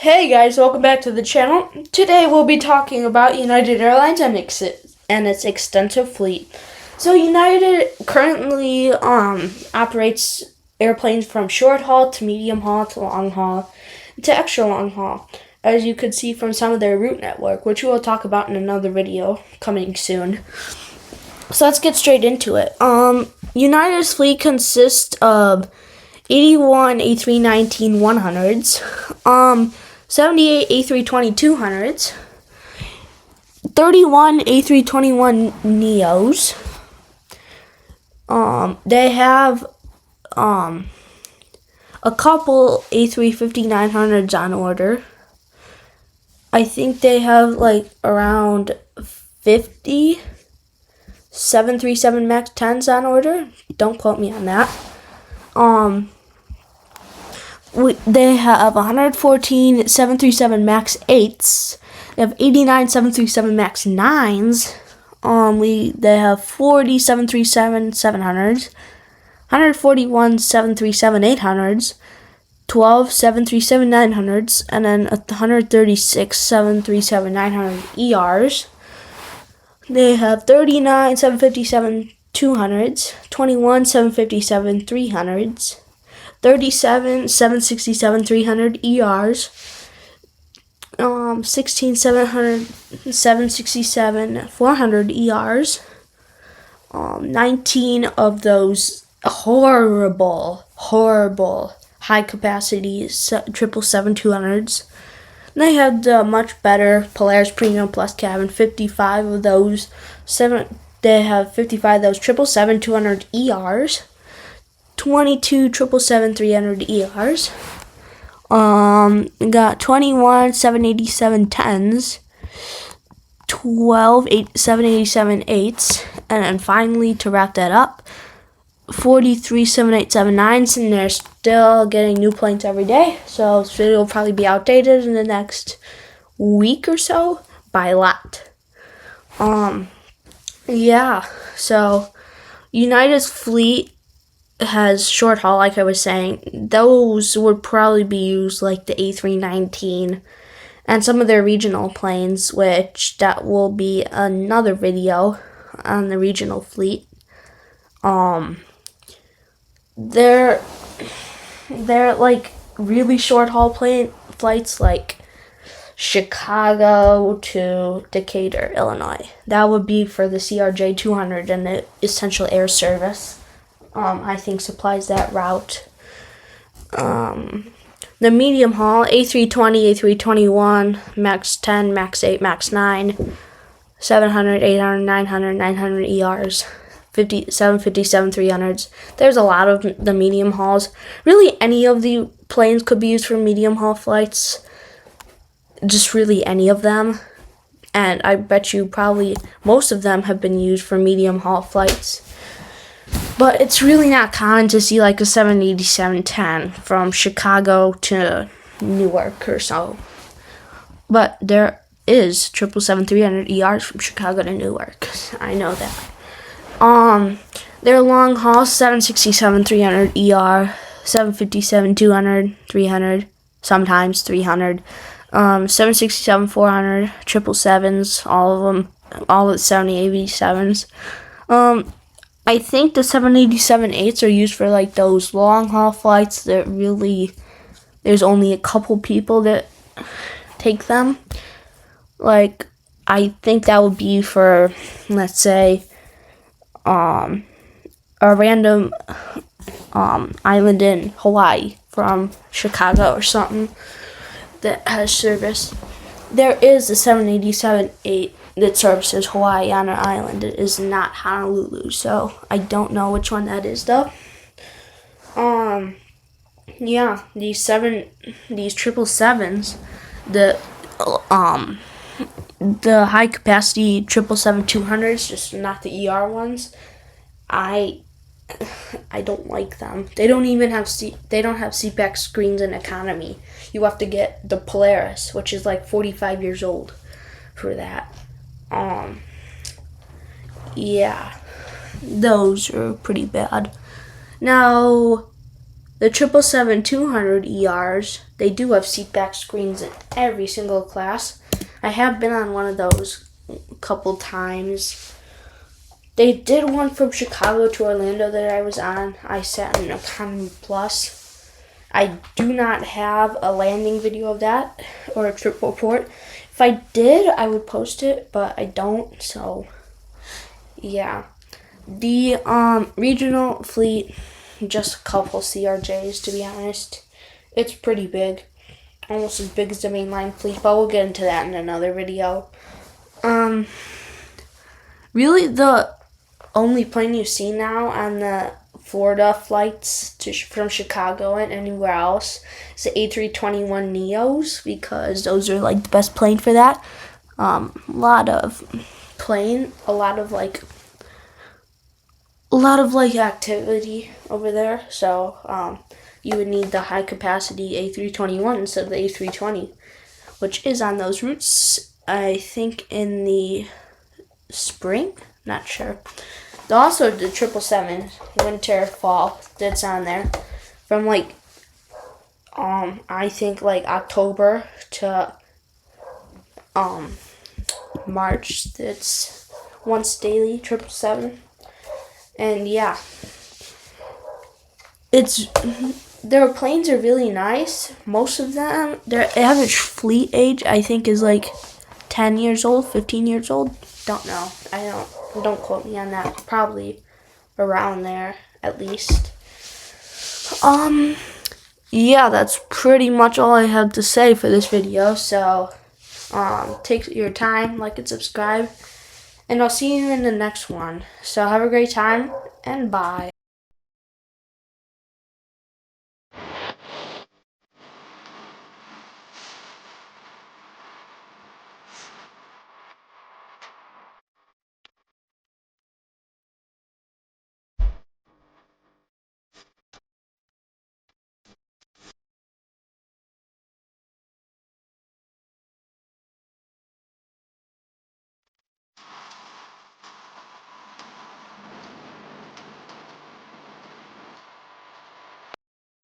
Hey guys, welcome back to the channel. Today we'll be talking about United Airlines and its extensive fleet. So United currently operates airplanes from short haul to medium haul to long haul to extra long haul, as you could see from some of their route network, which we will talk about in another video coming soon. So let's get straight into it. United's fleet consists of 81 A319-100s, 78 A320-200s, 31 A321neos. They have a couple A350-900s on order. I think they have like around 50 737 MAX 10s on order. Don't quote me on that. They have 114 737 MAX 8s. They have 89 737 MAX 9s. They have 40 737 700s, 141 737 800s, 12 737 900s, and then 136 737 900 ERs. They have 39 757 200s, 21 757 300s, 37 767 300 ERs, 16 767 400 ERs, 19 of those horrible high capacity 777-200s. They have the much better Polaris Premium Plus cabin. 55 of those They have 55 of those 777-200 ERs. 22 777-300 ERs. Got 21 787-10s. 12 787-8s. And then finally, to wrap that up, 43 787-9s, and they're still getting new planes every day, so it'll probably be outdated in the next week or so by a lot. So United's fleet has short haul, like I was saying. Those would probably be used like the A319 and some of their regional planes, which that will be another video on the regional fleet. They're like really short haul plane flights, like Chicago to Decatur, Illinois. That would be for the CRJ 200 and the Essential Air Service. I think supplies that route. The medium haul, A320, A321, MAX 10, MAX 8, MAX 9, 700, 800, 900, 900 ERs. 757 300s. There's a lot of the medium hauls. Really, any of the planes could be used for medium haul flights. Just really any of them. And I bet you probably most of them have been used for medium haul flights. But it's really not common to see like a 787-10 from Chicago to Newark or so. But there is 777-300 ERs from Chicago to Newark. I know that. Their long haul 767-300 ER, 757-200, 300, sometimes 300, 767-400, 777s, all of them, all the 787s. I think the 787-8s are used for like those long haul flights that really, there's only a couple people that take them. Like, I think that would be for, let's say, a random island in Hawaii from Chicago or something that has service. There is a 787-8 that services Hawaii on an island. It is not Honolulu, so I don't know which one that is though. These 777s, the high capacity 777-200s, just not the ER ones. I don't like them. They don't even have seatback screens in economy. You have to get the Polaris, which is like 45 years old for that. Those are pretty bad. Now, The 777-200 ERs, they do have seat back screens in every single class. I have been on one of those a couple times. They did one from Chicago to Orlando that I was on. I sat in Economy Plus. I do not have a landing video of that or a trip report. If I did, I would post it, but I don't, so yeah. The regional fleet, just a couple CRJs, to be honest. It's pretty big, almost as big as the mainline fleet, but we'll get into that in another video. Really the only plane you see now on the Florida flights from Chicago and anywhere else is the A321neos, because those are like the best plane for that. A lot of activity over there, so you would need the high capacity A321 instead of the A320, which is on those routes, I think, in the spring, not sure. Also, the 777 winter fall that's on there from I think October to March. That's once daily 777, and yeah, their planes are really nice. Most of them, their average fleet age I think is 10 years old, 15 years old. Don't know. Don't quote me on that. Probably around there, at least. Yeah, that's pretty much all I have to say for this video. So, take your time, like and subscribe, and I'll see you in the next one. So have a great time, and bye.